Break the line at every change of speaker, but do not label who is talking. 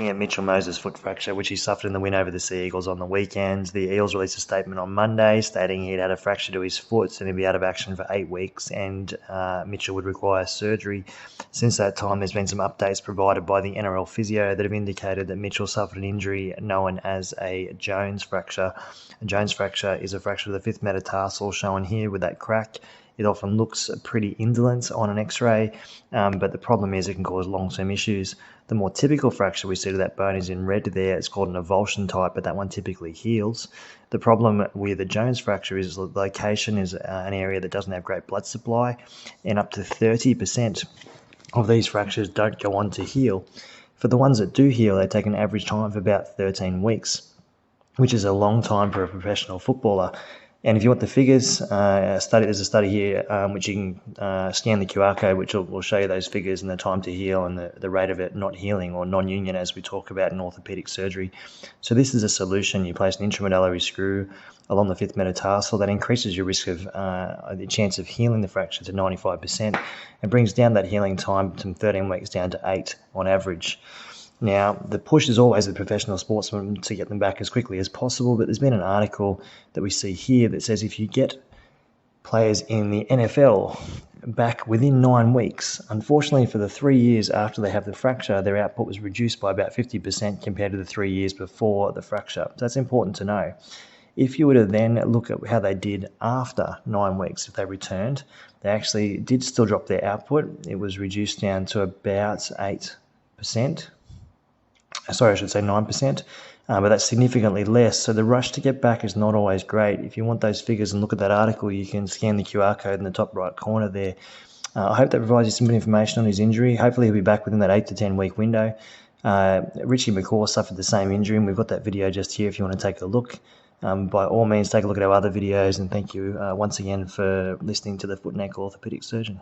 At Mitchell Moses' foot fracture, which he suffered in the win over the Sea Eagles on the weekend. The Eels released a statement on Monday stating he'd had a fracture to his foot and he'd be out of action for 8 weeks, and Mitchell would require surgery. Since that time, there's been some updates provided by the NRL physio that have indicated that Mitchell suffered an injury known as a Jones fracture. A Jones fracture is a fracture of the fifth metatarsal, shown here with that crack. It often looks pretty indolent on an x-ray, but the problem is it can cause long-term issues. The more typical fracture we see to that bone is in red there. It's called an avulsion type, but that one typically heals. The problem with the Jones fracture is the location is an area that doesn't have great blood supply, and up to 30% of these fractures don't go on to heal. For the ones that do heal, they take an average time of about 13 weeks, which is a long time for a professional footballer. And if you want the figures, there's a study here which you can scan the QR code, which will show you those figures and the time to heal and the rate of it not healing, or non-union as we talk about in orthopedic surgery. So this is a solution. You place an intramedullary screw along the fifth metatarsal that increases your risk of the chance of healing the fracture to 95% and brings down that healing time from 13 weeks down to 8 on average. Now, the push is always the professional sportsman to get them back as quickly as possible, but there's been an article that we see here that says if you get players in the NFL back within 9 weeks, unfortunately for the 3 years after they have the fracture, their output was reduced by about 50% compared to the 3 years before the fracture. So that's important to know. If you were to then look at how they did after 9 weeks, if they returned, they actually did still drop their output. It was reduced down to about 8%. Sorry, I should say 9%, but that's significantly less. So the rush to get back is not always great. If you want those figures and look at that article, you can scan the QR code in the top right corner there. I hope that provides you some good information on his injury. Hopefully he'll be back within that 8 to 10 week window. Richie McCaw suffered the same injury, and we've got that video just here if you want to take a look. By all means, take a look at our other videos, and thank you once again for listening to the Foot and Ankle Orthopaedic Surgeon.